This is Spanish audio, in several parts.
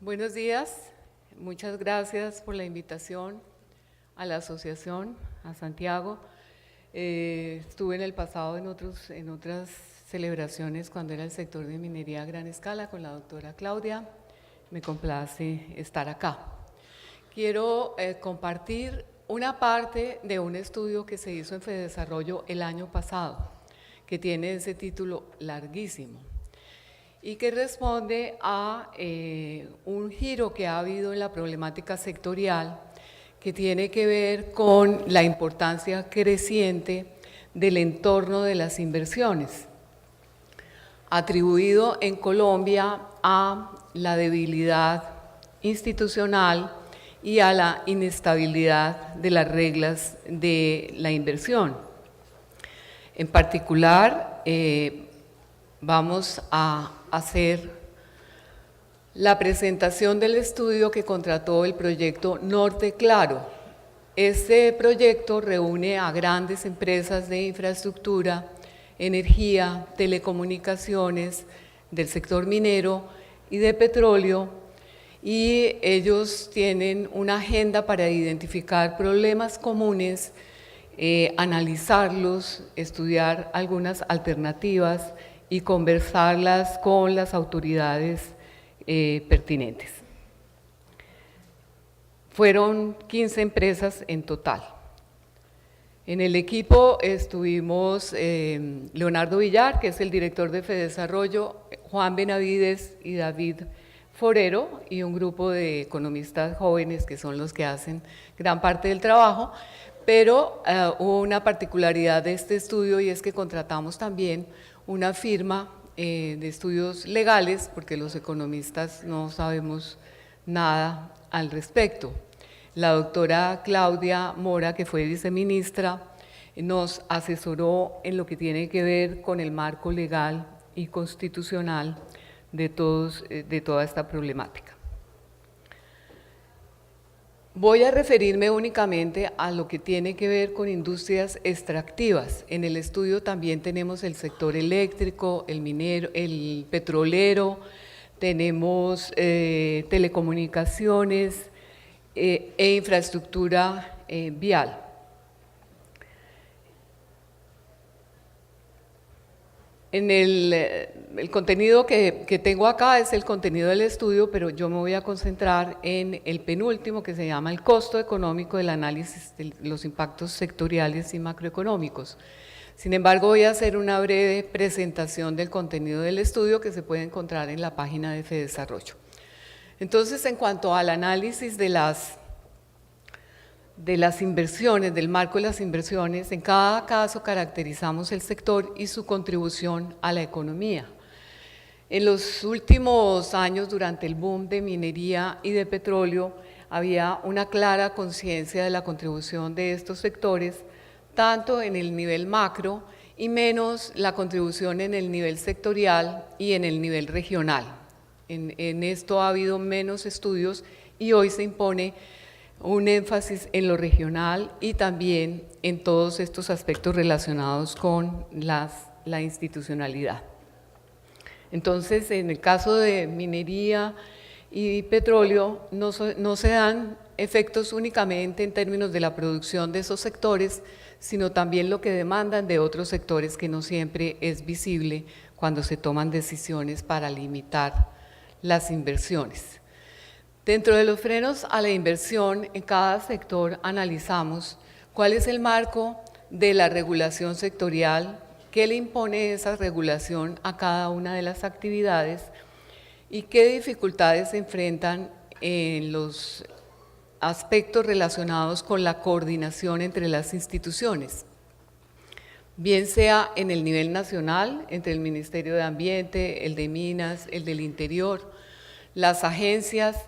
Buenos días, muchas gracias por la invitación a la asociación, a Santiago. Estuve en el pasado en otras celebraciones cuando era el sector de minería a gran escala con la doctora Claudia. Me complace estar acá. Quiero compartir una parte de un estudio que se hizo en Fedesarrollo el año pasado, que tiene ese título larguísimo y que responde a un giro que ha habido en la problemática sectorial que tiene que ver con la importancia creciente del entorno de las inversiones, atribuido en Colombia a la debilidad institucional y a la inestabilidad de las reglas de la inversión. En particular, vamos a hacer la presentación del estudio que contrató el proyecto Norte Claro. Este proyecto reúne a grandes empresas de infraestructura, energía, telecomunicaciones, del sector minero y de petróleo, y ellos tienen una agenda para identificar problemas comunes, analizarlos, estudiar algunas alternativas y conversarlas con las autoridades pertinentes. Fueron 15 empresas en total. En el equipo estuvimos Leonardo Villar, que es el director de Fedesarrollo, Juan Benavides y David Forero, y un grupo de economistas jóvenes que son los que hacen gran parte del trabajo, pero hubo una particularidad de este estudio y es que contratamos también una firma de estudios legales, porque los economistas no sabemos nada al respecto. La doctora Claudia Mora, que fue viceministra, nos asesoró en lo que tiene que ver con el marco legal y constitucional de toda esta problemática. Voy a referirme únicamente a lo que tiene que ver con industrias extractivas. En el estudio también tenemos el sector eléctrico, el minero, el petrolero, tenemos telecomunicaciones e infraestructura vial. En el contenido que tengo acá es el contenido del estudio, pero yo me voy a concentrar en el penúltimo, que se llama el costo económico del análisis de los impactos sectoriales y macroeconómicos. Sin embargo, voy a hacer una breve presentación del contenido del estudio que se puede encontrar en la página de Fedesarrollo. Entonces, en cuanto al análisis de las inversiones, del marco de las inversiones, en cada caso caracterizamos el sector y su contribución a la economía. En los últimos años, durante el boom de minería y de petróleo, había una clara conciencia de la contribución de estos sectores, tanto en el nivel macro y menos la contribución en el nivel sectorial y en el nivel regional. En esto ha habido menos estudios y hoy se impone un énfasis en lo regional y también en todos estos aspectos relacionados con la institucionalidad. Entonces, en el caso de minería y petróleo, no se dan efectos únicamente en términos de la producción de esos sectores, sino también lo que demandan de otros sectores que no siempre es visible cuando se toman decisiones para limitar las inversiones. Dentro de los frenos a la inversión, en cada sector analizamos cuál es el marco de la regulación sectorial, qué le impone esa regulación a cada una de las actividades y qué dificultades se enfrentan en los aspectos relacionados con la coordinación entre las instituciones, bien sea en el nivel nacional, entre el Ministerio de Ambiente, el de Minas, el del Interior, las agencias,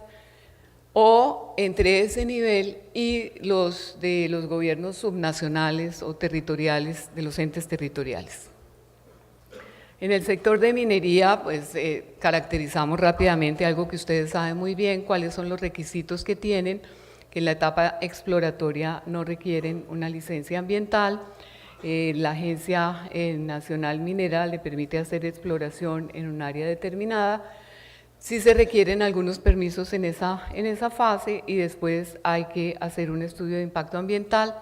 o entre ese nivel y los de los gobiernos subnacionales o territoriales, de los entes territoriales. En el sector de minería, pues caracterizamos rápidamente algo que ustedes saben muy bien, cuáles son los requisitos que tienen, que en la etapa exploratoria no requieren una licencia ambiental. La Agencia Nacional Minera le permite hacer exploración en un área determinada. Sí se requieren algunos permisos en esa fase y después hay que hacer un estudio de impacto ambiental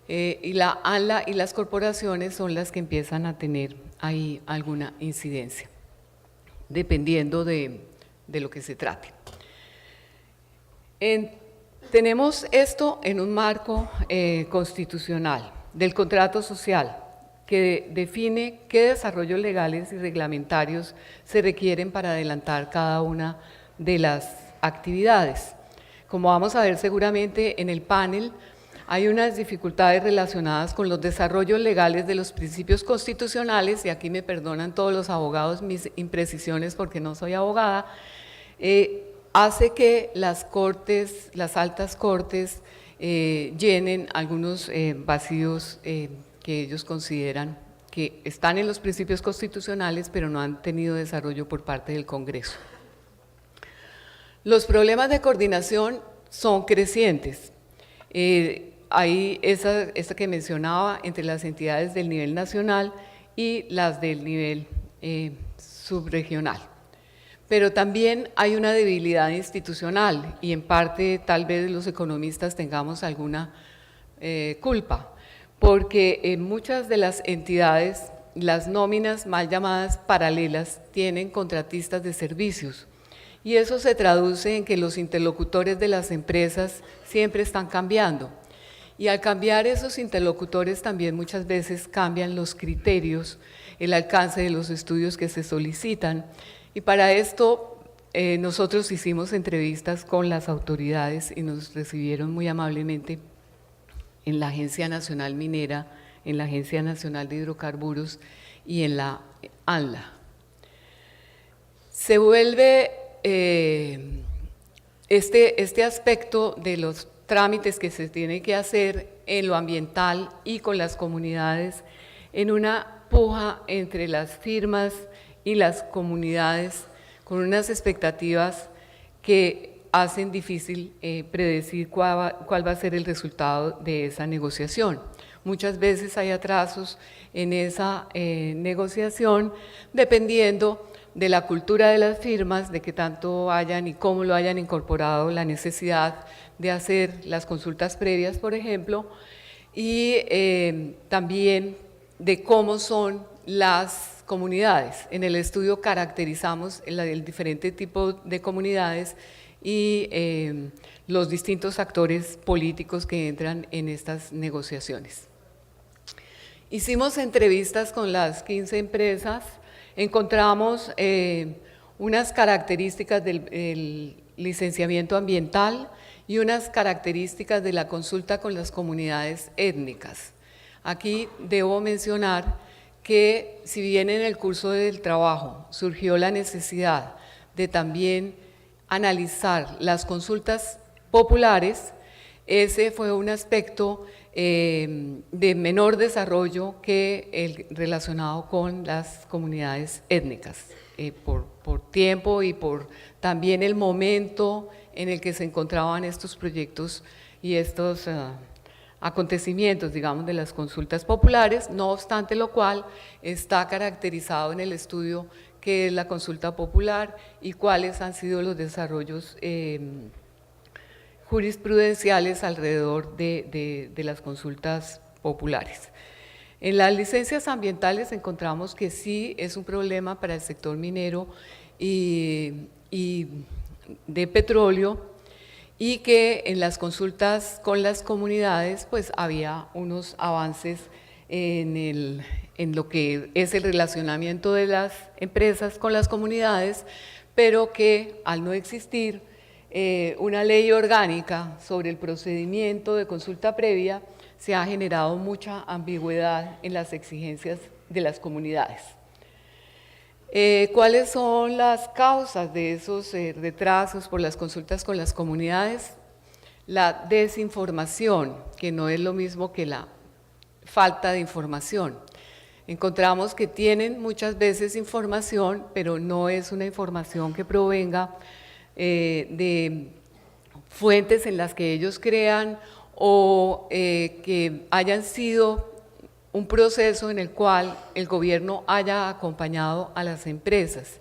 y la ANLA y las corporaciones son las que empiezan a tener ahí alguna incidencia, dependiendo de lo que se trate. Tenemos esto en un marco constitucional del contrato social que define qué desarrollos legales y reglamentarios se requieren para adelantar cada una de las actividades. Como vamos a ver seguramente en el panel, hay unas dificultades relacionadas con los desarrollos legales de los principios constitucionales, y aquí me perdonan todos los abogados mis imprecisiones porque no soy abogada, hace que las cortes, las altas cortes, llenen algunos vacíos que ellos consideran que están en los principios constitucionales, pero no han tenido desarrollo por parte del Congreso. Los problemas de coordinación son crecientes. Hay esa que mencionaba entre las entidades del nivel nacional y las del nivel subregional. Pero también hay una debilidad institucional y en parte tal vez los economistas tengamos alguna culpa, porque en muchas de las entidades las nóminas mal llamadas paralelas tienen contratistas de servicios y eso se traduce en que los interlocutores de las empresas siempre están cambiando. Y al cambiar esos interlocutores también muchas veces cambian los criterios, el alcance de los estudios que se solicitan. Y para esto nosotros hicimos entrevistas con las autoridades y nos recibieron muy amablemente en la Agencia Nacional Minera, en la Agencia Nacional de Hidrocarburos y en la ANLA. Se vuelve este aspecto de los trámites que se tienen que hacer en lo ambiental y con las comunidades en una puja entre las firmas y las comunidades con unas expectativas que hacen difícil predecir cuál va a ser el resultado de esa negociación. Muchas veces hay atrasos en esa negociación dependiendo de la cultura de las firmas, de qué tanto hayan y cómo lo hayan incorporado la necesidad de hacer las consultas previas, por ejemplo, y también de cómo son las comunidades. En el estudio caracterizamos el diferente tipo de comunidades y los distintos actores políticos que entran en estas negociaciones. Hicimos entrevistas con las 15 empresas, encontramos unas características del licenciamiento ambiental y unas características de la consulta con las comunidades étnicas. Aquí debo mencionar que si bien en el curso del trabajo surgió la necesidad de también analizar las consultas populares, ese fue un aspecto de menor desarrollo que el relacionado con las comunidades étnicas, por tiempo y por también el momento en el que se encontraban estos proyectos y estos acontecimientos, digamos, de las consultas populares, no obstante lo cual está caracterizado en el estudio qué es la consulta popular y cuáles han sido los desarrollos jurisprudenciales alrededor de las consultas populares. En las licencias ambientales encontramos que sí es un problema para el sector minero y de petróleo, y que en las consultas con las comunidades pues había unos avances en lo que es el relacionamiento de las empresas con las comunidades, pero que al no existir una ley orgánica sobre el procedimiento de consulta previa, se ha generado mucha ambigüedad en las exigencias de las comunidades. ¿Cuáles son las causas de esos retrasos por las consultas con las comunidades? La desinformación, que no es lo mismo que la falta de información. Encontramos que tienen muchas veces información, pero no es una información que provenga de fuentes en las que ellos crean o que hayan sido un proceso en el cual el gobierno haya acompañado a las empresas.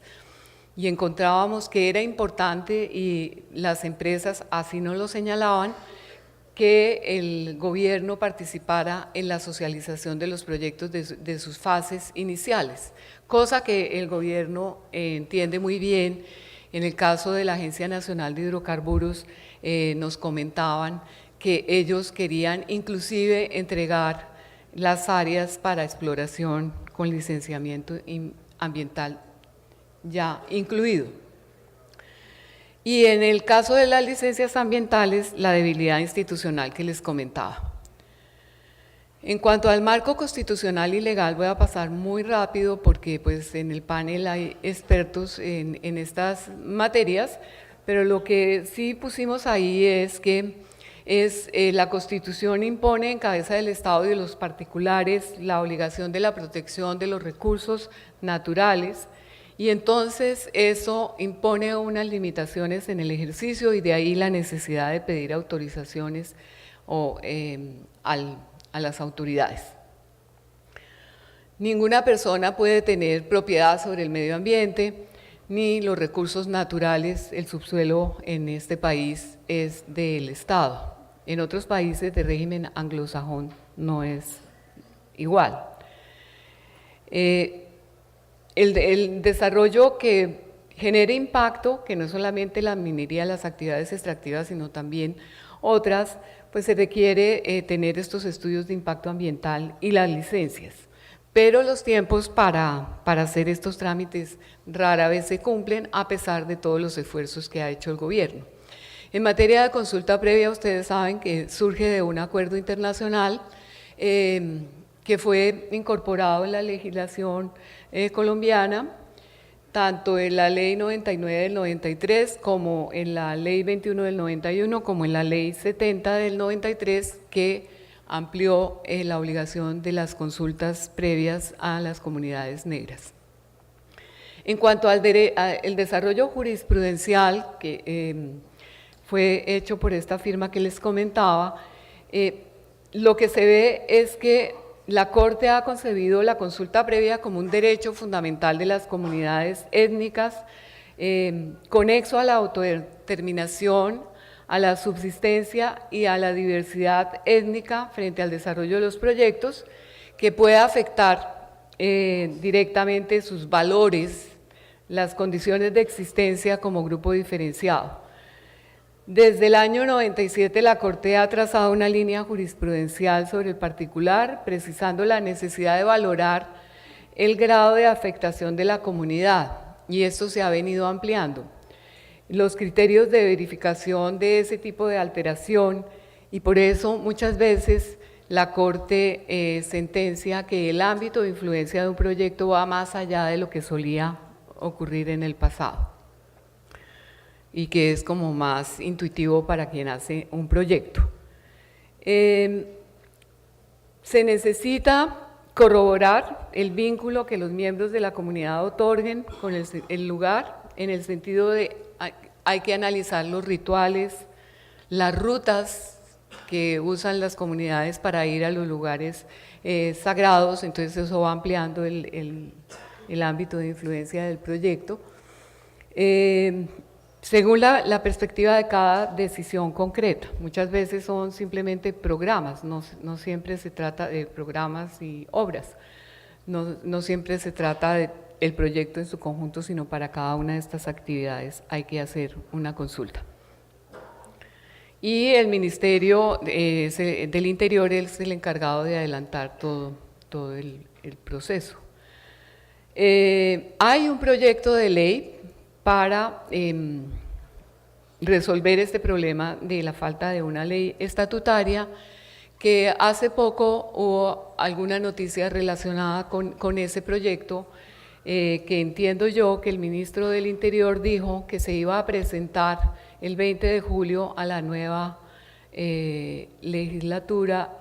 y encontrábamos que era importante, y las empresas así nos lo señalaban, que el gobierno participara en la socialización de los proyectos de sus fases iniciales, cosa que el gobierno entiende muy bien. En el caso de la Agencia Nacional de Hidrocarburos nos comentaban que ellos querían inclusive entregar las áreas para exploración con licenciamiento ambiental ya incluido. Y en el caso de las licencias ambientales, la debilidad institucional que les comentaba. En cuanto al marco constitucional y legal, voy a pasar muy rápido porque pues, en el panel hay expertos en estas materias, pero lo que sí pusimos ahí es que la Constitución impone en cabeza del Estado y de los particulares la obligación de la protección de los recursos naturales, y entonces eso impone unas limitaciones en el ejercicio, y de ahí la necesidad de pedir autorizaciones a las autoridades. Ninguna persona puede tener propiedad sobre el medio ambiente ni los recursos naturales. El subsuelo en este país es del Estado. En otros países de régimen anglosajón no es igual. El desarrollo que genere impacto, que no es solamente la minería, las actividades extractivas, sino también otras, pues se requiere tener estos estudios de impacto ambiental y las licencias. Pero los tiempos para hacer estos trámites rara vez se cumplen, a pesar de todos los esfuerzos que ha hecho el gobierno. En materia de consulta previa, ustedes saben que surge de un acuerdo internacional que fue incorporado en la legislación colombiana, tanto en la Ley 99 del 93, como en la Ley 21 del 91, como en la Ley 70 del 93, que amplió la obligación de las consultas previas a las comunidades negras. En cuanto al desarrollo jurisprudencial que fue hecho por esta firma que les comentaba, lo que se ve es que la Corte ha concebido la consulta previa como un derecho fundamental de las comunidades étnicas, conexo a la autodeterminación, a la subsistencia y a la diversidad étnica frente al desarrollo de los proyectos, que puede afectar directamente sus valores, las condiciones de existencia como grupo diferenciado. Desde el año 97 la Corte ha trazado una línea jurisprudencial sobre el particular, precisando la necesidad de valorar el grado de afectación de la comunidad, y esto se ha venido ampliando. Los criterios de verificación de ese tipo de alteración, y por eso muchas veces la Corte sentencia que el ámbito de influencia de un proyecto va más allá de lo que solía ocurrir en el pasado, y que es como más intuitivo para quien hace un proyecto. Se necesita corroborar el vínculo que los miembros de la comunidad otorguen con el lugar, en el sentido de hay que analizar los rituales, las rutas que usan las comunidades para ir a los lugares sagrados, entonces eso va ampliando el ámbito de influencia del proyecto. Según la perspectiva de cada decisión concreta, muchas veces son simplemente programas, no siempre se trata de programas y obras, no siempre se trata del proyecto en su conjunto, sino para cada una de estas actividades hay que hacer una consulta. Y el Ministerio del Interior es el encargado de adelantar todo el proceso. Hay un proyecto de ley para resolver este problema de la falta de una ley estatutaria, que hace poco hubo alguna noticia relacionada con ese proyecto, que entiendo yo que el ministro del Interior dijo que se iba a presentar el 20 de julio a la nueva legislatura,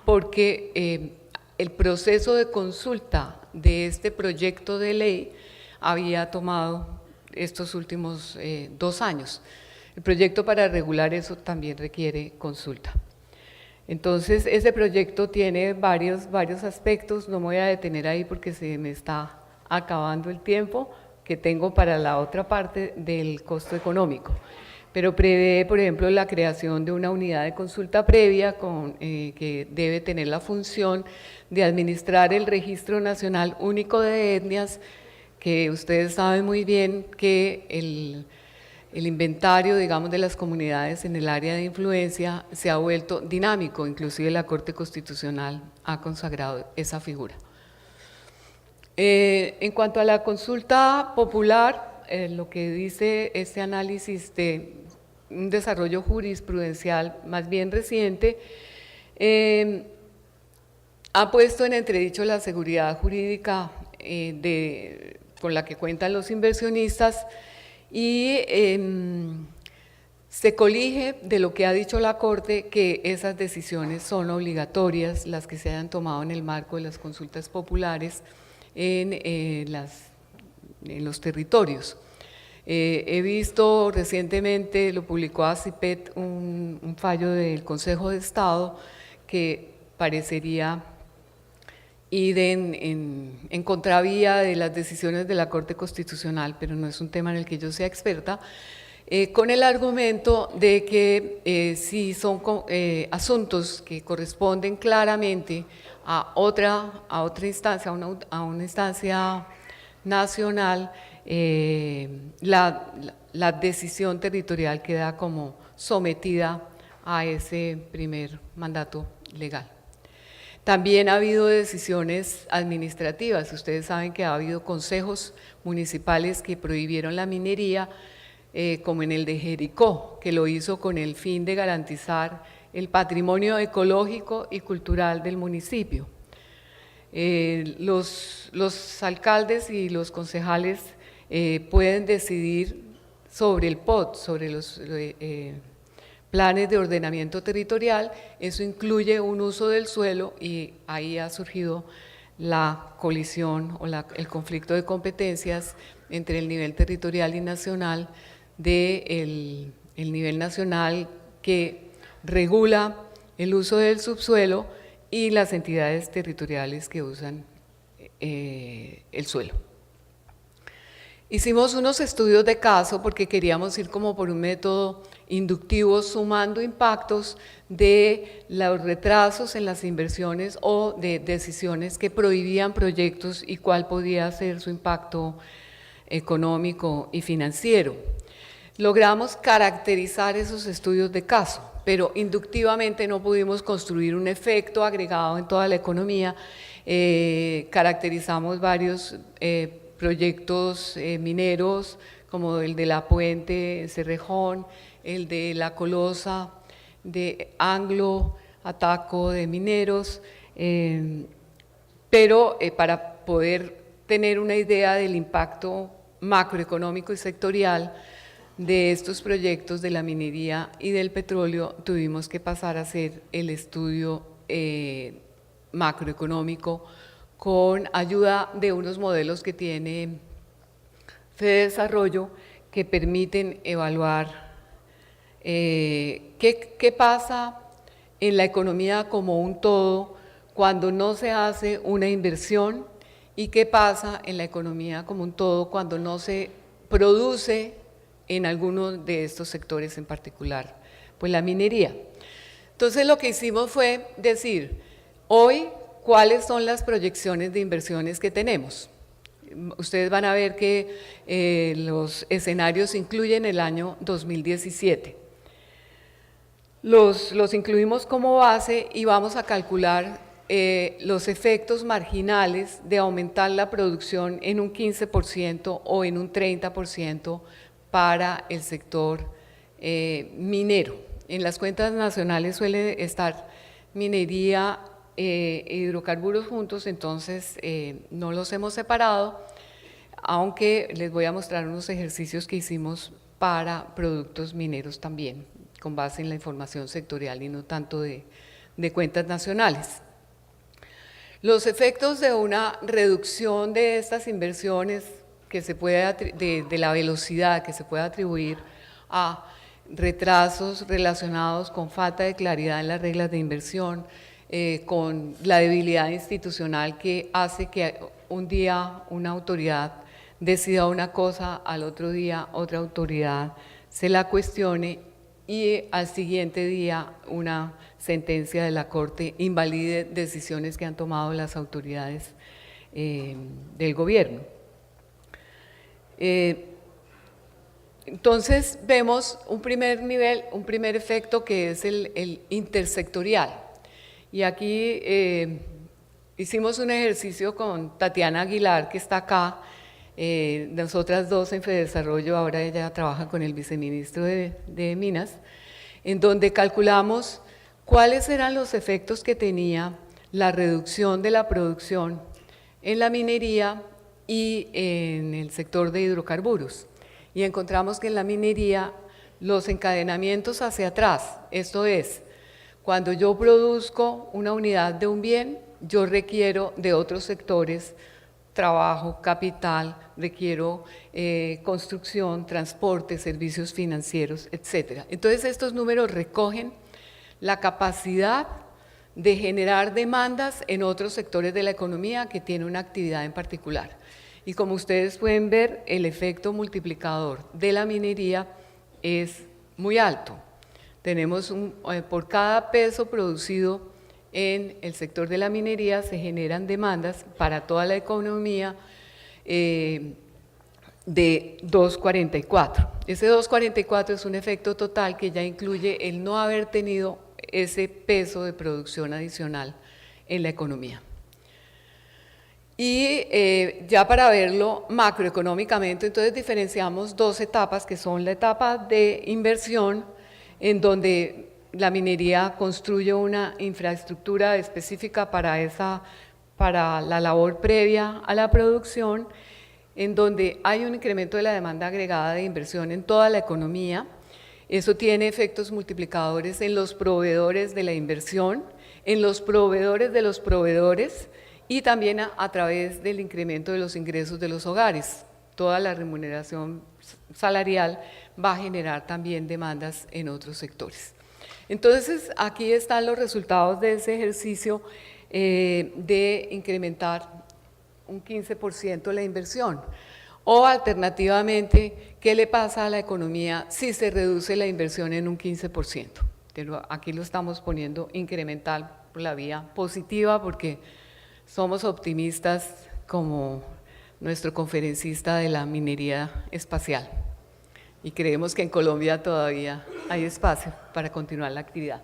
porque el proceso de consulta de este proyecto de ley había tomado estos últimos 2 años. El proyecto para regular eso también requiere consulta. Entonces, ese proyecto tiene varios aspectos, no me voy a detener ahí porque se me está acabando el tiempo, que tengo para la otra parte del costo económico. Pero prevé, por ejemplo, la creación de una unidad de consulta previa que debe tener la función de administrar el Registro Nacional Único de Etnias, que ustedes saben muy bien que el inventario, digamos, de las comunidades en el área de influencia se ha vuelto dinámico, inclusive la Corte Constitucional ha consagrado esa figura. En cuanto a la consulta popular, lo que dice este análisis de un desarrollo jurisprudencial más bien reciente, ha puesto en entredicho la seguridad jurídica con la que cuentan los inversionistas y se colige de lo que ha dicho la Corte, que esas decisiones son obligatorias, las que se hayan tomado en el marco de las consultas populares en los territorios. He visto recientemente, lo publicó ACIPET, un fallo del Consejo de Estado que parecería ir en contravía de las decisiones de la Corte Constitucional, pero no es un tema en el que yo sea experta, con el argumento de que si son asuntos que corresponden claramente a otra instancia, a una instancia nacional, la decisión territorial queda como sometida a ese primer mandato legal. También ha habido decisiones administrativas. Ustedes saben que ha habido consejos municipales que prohibieron la minería, como en el de Jericó, que lo hizo con el fin de garantizar el patrimonio ecológico y cultural del municipio. Los alcaldes y los concejales pueden decidir sobre el POT, sobre los planes de ordenamiento territorial. Eso incluye un uso del suelo y ahí ha surgido la colisión o el conflicto de competencias entre el nivel territorial y nacional el nivel nacional que regula el uso del subsuelo y las entidades territoriales que usan el suelo. Hicimos unos estudios de caso porque queríamos ir como por un método inductivo, sumando impactos de los retrasos en las inversiones o de decisiones que prohibían proyectos y cuál podía ser su impacto económico y financiero. Logramos caracterizar esos estudios de caso, pero inductivamente no pudimos construir un efecto agregado en toda la economía. Caracterizamos varios proyectos mineros, como el de La Puente, Cerrejón, el de La Colosa, de Anglo, Ataco de Mineros, pero para poder tener una idea del impacto macroeconómico y sectorial de estos proyectos de la minería y del petróleo, tuvimos que pasar a hacer el estudio macroeconómico con ayuda de unos modelos que tiene FEDESarrollo que permiten evaluar qué pasa en la economía como un todo cuando no se hace una inversión y qué pasa en la economía como un todo cuando no se produce en alguno de estos sectores en particular, pues la minería. Entonces lo que hicimos fue decir, hoy, ¿cuáles son las proyecciones de inversiones que tenemos? Ustedes van a ver que los escenarios incluyen el año 2017. Los incluimos como base y vamos a calcular los efectos marginales de aumentar la producción en un 15% o en un 30% para el sector minero. En las cuentas nacionales suele estar minería e hidrocarburos juntos, entonces no los hemos separado, aunque les voy a mostrar unos ejercicios que hicimos para productos mineros también, con base en la información sectorial y no tanto de cuentas nacionales. Los efectos de una reducción de estas inversiones que se puede, de la velocidad que se puede atribuir a retrasos relacionados con falta de claridad en las reglas de inversión, con la debilidad institucional que hace que un día una autoridad decida una cosa, al otro día otra autoridad se la cuestione y al siguiente día una sentencia de la Corte invalide decisiones que han tomado las autoridades del gobierno. Entonces vemos un primer nivel, un primer efecto que es el intersectorial. Y aquí hicimos un ejercicio con Tatiana Aguilar, que está acá, nosotras dos en Fedesarrollo, ahora ella trabaja con el viceministro de Minas, en donde calculamos cuáles eran los efectos que tenía la reducción de la producción en la minería y en el sector de hidrocarburos. Y encontramos que en la minería los encadenamientos hacia atrás, esto es, cuando yo produzco una unidad de un bien, yo requiero de otros sectores, trabajo, capital, requiero construcción, transporte, servicios financieros, etc. Entonces estos números recogen la capacidad de generar demandas en otros sectores de la economía que tienen una actividad en particular. Y como ustedes pueden ver, el efecto multiplicador de la minería es muy alto. Tenemos por cada peso producido en el sector de la minería se generan demandas para toda la economía de 2,44. Ese 2,44 es un efecto total que ya incluye el no haber tenido ese peso de producción adicional en la economía. Y ya para verlo macroeconómicamente, entonces diferenciamos dos etapas, que son la etapa de inversión, en donde la minería construye una infraestructura específica para la labor previa a la producción, en donde hay un incremento de la demanda agregada de inversión en toda la economía. Eso tiene efectos multiplicadores en los proveedores de la inversión, en los proveedores de los proveedores, y también a través del incremento de los ingresos de los hogares. Toda la remuneración salarial va a generar también demandas en otros sectores. Entonces, aquí están los resultados de ese ejercicio de incrementar un 15% la inversión. O alternativamente, ¿qué le pasa a la economía si se reduce la inversión en un 15%? Pero aquí lo estamos poniendo incremental por la vía positiva porque somos optimistas como nuestro conferencista de la minería espacial y creemos que en Colombia todavía hay espacio para continuar la actividad.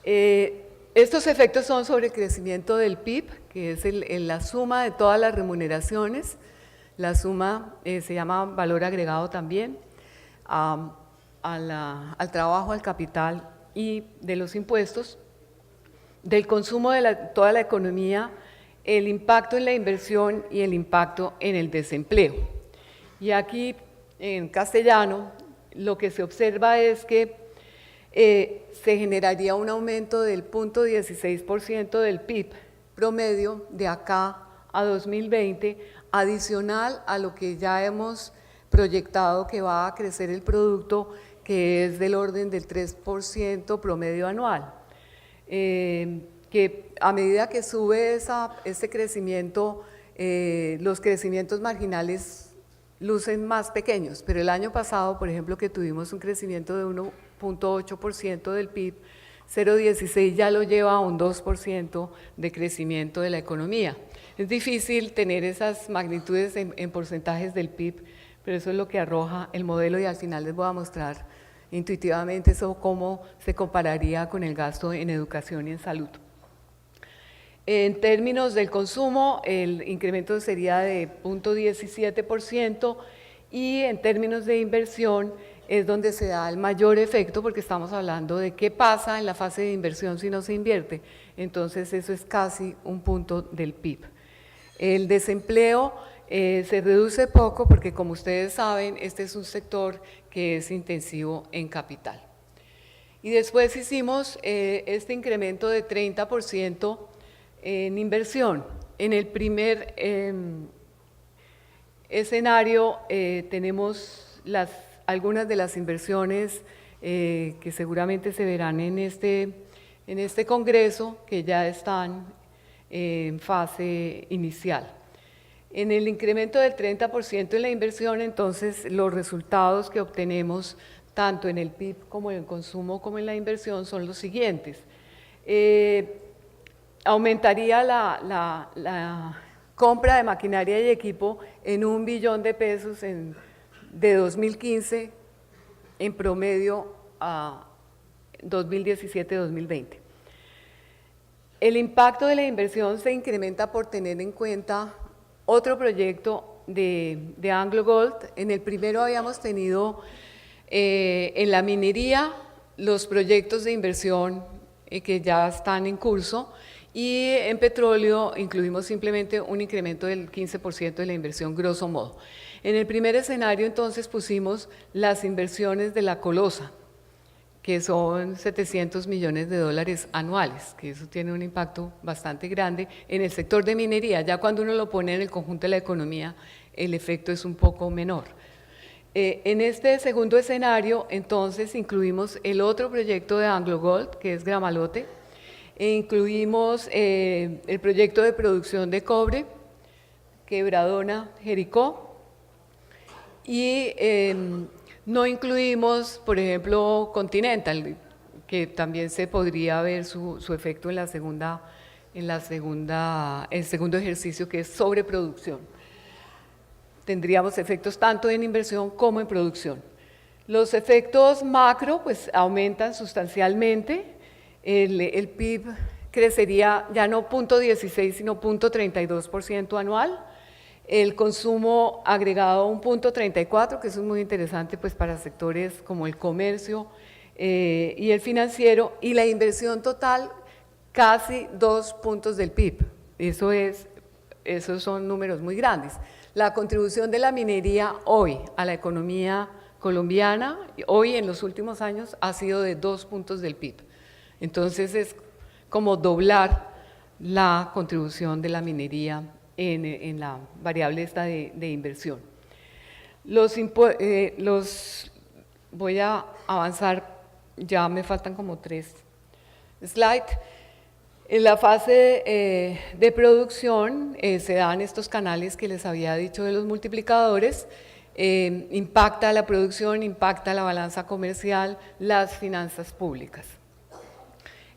Estos efectos son sobre el crecimiento del PIB, que es la suma de todas las remuneraciones, la suma se llama valor agregado también, al trabajo, al capital y de los impuestos, del consumo de toda la economía, el impacto en la inversión y el impacto en el desempleo. Y aquí en castellano lo que se observa es que se generaría un aumento del 0,16% del PIB promedio de acá a 2020, adicional a lo que ya hemos proyectado que va a crecer el producto, que es del orden del 3% promedio anual. Que a medida que sube este crecimiento, los crecimientos marginales lucen más pequeños, pero el año pasado, por ejemplo, que tuvimos un crecimiento de 1,8% del PIB, 0,16 ya lo lleva a un 2% de crecimiento de la economía. Es difícil tener esas magnitudes en porcentajes del PIB, pero eso es lo que arroja el modelo y al final les voy a mostrar intuitivamente eso cómo se compararía con el gasto en educación y en salud. En términos del consumo, el incremento sería de 0,17% y en términos de inversión es donde se da el mayor efecto porque estamos hablando de qué pasa en la fase de inversión si no se invierte. Entonces eso es casi un punto del PIB. El desempleo se reduce poco porque como ustedes saben, este es un sector que es intensivo en capital. Y después hicimos este incremento de 30% en inversión. En el primer escenario tenemos algunas de las inversiones que seguramente se verán en este congreso, que ya están en fase inicial. En el incremento del 30% en la inversión, entonces los resultados que obtenemos tanto en el PIB como en el consumo como en la inversión son los siguientes. Aumentaría la compra de maquinaria y equipo en $1 billón de 2015 en promedio a 2017-2020. El impacto de la inversión se incrementa por tener en cuenta otro proyecto de Anglo Gold. En el primero habíamos tenido en la minería los proyectos de inversión que ya están en curso, y en petróleo incluimos simplemente un incremento del 15% de la inversión grosso modo. En el primer escenario entonces pusimos las inversiones de la Colosa, que son $700 millones anuales, que eso tiene un impacto bastante grande en el sector de minería. Ya cuando uno lo pone en el conjunto de la economía, el efecto es un poco menor. En este segundo escenario, entonces, incluimos el otro proyecto de Anglo Gold, que es Gramalote, e incluimos el proyecto de producción de cobre, Quebradona, Jericó, y no incluimos, por ejemplo, Continental, que también se podría ver su efecto en el segundo ejercicio, que es sobreproducción. Tendríamos efectos tanto en inversión como en producción. Los efectos macro pues aumentan sustancialmente. El PIB crecería ya no 0.16 sino 0.32% anual. El consumo agregado un 0.34, que eso es muy interesante pues para sectores como el comercio y el financiero, y la inversión total casi 2 puntos del PIB. Esos son números muy grandes. La contribución de la minería hoy a la economía colombiana, hoy en los últimos años, ha sido de 2 puntos del PIB. Entonces es como doblar la contribución de la minería en la variable esta de inversión. Voy a avanzar, ya me faltan como 3 slides. En la fase de producción se dan estos canales que les había dicho de los multiplicadores. Impacta la producción, impacta la balanza comercial, las finanzas públicas.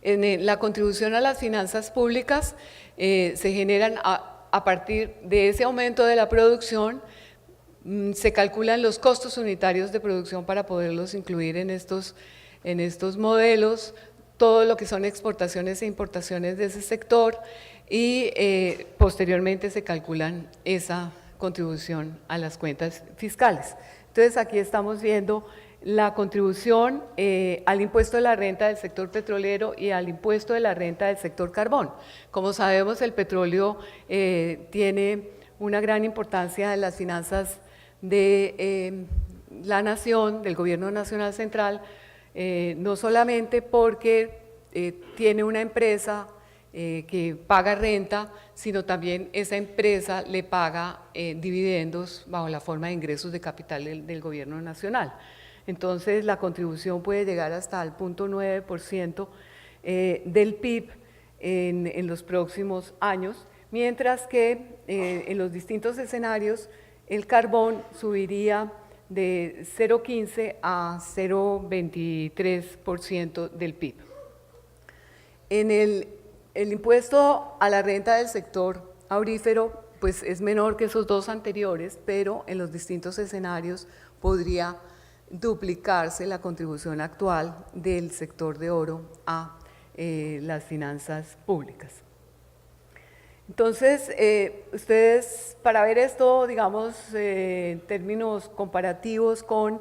En la contribución a las finanzas públicas se generan a partir de ese aumento de la producción, se calculan los costos unitarios de producción para poderlos incluir en estos modelos, todo lo que son exportaciones e importaciones de ese sector, y posteriormente se calculan esa contribución a las cuentas fiscales. Entonces aquí estamos viendo la contribución al impuesto de la renta del sector petrolero y al impuesto de la renta del sector carbón. Como sabemos, el petróleo tiene una gran importancia en las finanzas de la nación, del gobierno nacional central, no solamente porque tiene una empresa que paga renta, sino también esa empresa le paga dividendos bajo la forma de ingresos de capital del gobierno nacional. Entonces la contribución puede llegar hasta el 0.9% del PIB en los próximos años, mientras que en los distintos escenarios el carbón subiría de 0.15 a 0.23% del PIB. En el impuesto a la renta del sector aurífero pues es menor que esos dos anteriores, pero en los distintos escenarios podría duplicarse la contribución actual del sector de oro a las finanzas públicas. Entonces, ustedes, para ver esto, digamos, en términos comparativos con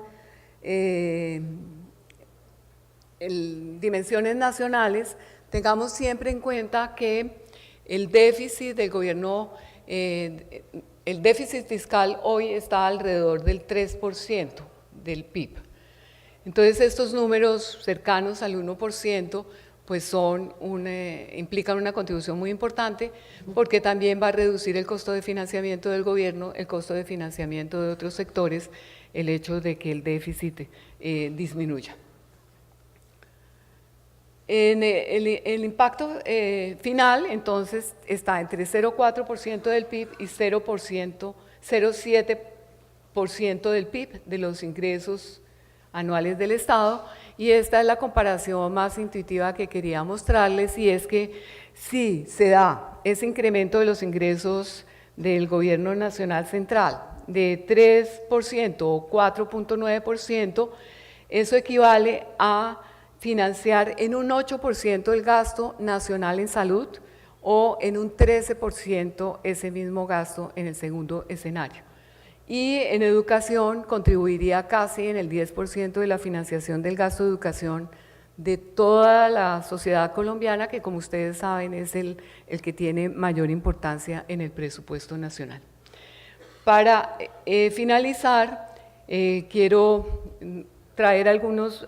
dimensiones nacionales, tengamos siempre en cuenta que el déficit del gobierno, el déficit fiscal hoy está alrededor del 3% del PIB. Entonces, estos números cercanos al 1%, pues implican una contribución muy importante, porque también va a reducir el costo de financiamiento del gobierno, el costo de financiamiento de otros sectores, el hecho de que el déficit disminuya. El impacto final, entonces, está entre 0,4% del PIB y 0,7% del PIB, de los ingresos anuales del Estado, y esta es la comparación más intuitiva que quería mostrarles, y es que si se da ese incremento de los ingresos del Gobierno Nacional Central de 3% o 4,9%, eso equivale a financiar en un 8% el gasto nacional en salud o en un 13% ese mismo gasto en el segundo escenario. Y en educación contribuiría casi en el 10% de la financiación del gasto de educación de toda la sociedad colombiana, que como ustedes saben es el que tiene mayor importancia en el presupuesto nacional. Para finalizar, quiero traer algunos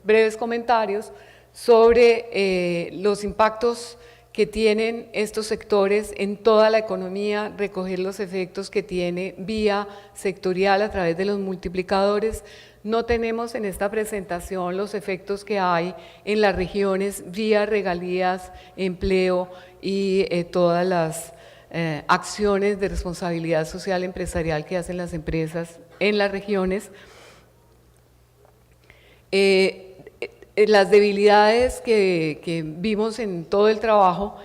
breves comentarios sobre los impactos que tienen estos sectores en toda la economía, recoger los efectos que tiene vía sectorial a través de los multiplicadores. No tenemos en esta presentación los efectos que hay en las regiones vía regalías, empleo y todas las acciones de responsabilidad social empresarial que hacen las empresas en las regiones. Las debilidades que vimos en todo el trabajo,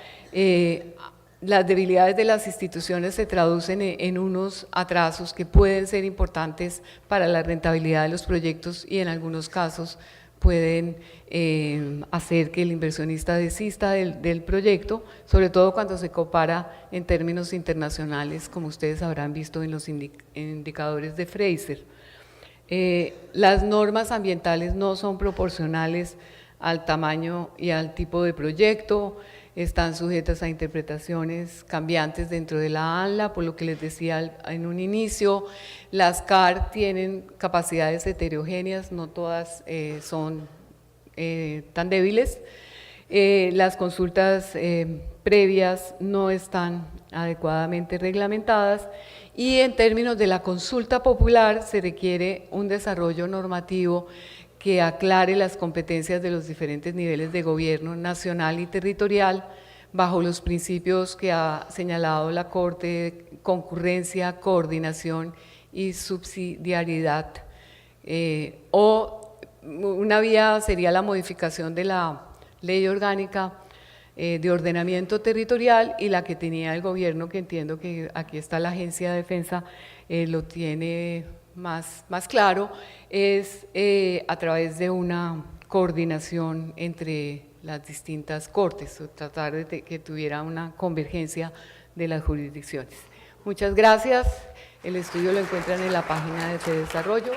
las debilidades de las instituciones se traducen en unos atrasos que pueden ser importantes para la rentabilidad de los proyectos y en algunos casos pueden hacer que el inversionista desista del proyecto, sobre todo cuando se compara en términos internacionales, como ustedes habrán visto en los indicadores de Fraser. Las normas ambientales no son proporcionales al tamaño y al tipo de proyecto, están sujetas a interpretaciones cambiantes dentro de la ANLA, por lo que les decía en un inicio, las CAR tienen capacidades heterogéneas, no todas son tan débiles, las consultas previas no están adecuadamente reglamentadas, y en términos de la consulta popular se requiere un desarrollo normativo que aclare las competencias de los diferentes niveles de gobierno nacional y territorial bajo los principios que ha señalado la Corte: concurrencia, coordinación y subsidiariedad. O una vía sería la modificación de la Ley Orgánica de Ordenamiento Territorial, y la que tenía el gobierno, que entiendo que aquí está la Agencia de Defensa, lo tiene más claro, es a través de una coordinación entre las distintas cortes, o tratar de que tuviera una convergencia de las jurisdicciones. Muchas gracias, el estudio lo encuentran en la página de Desarrollo.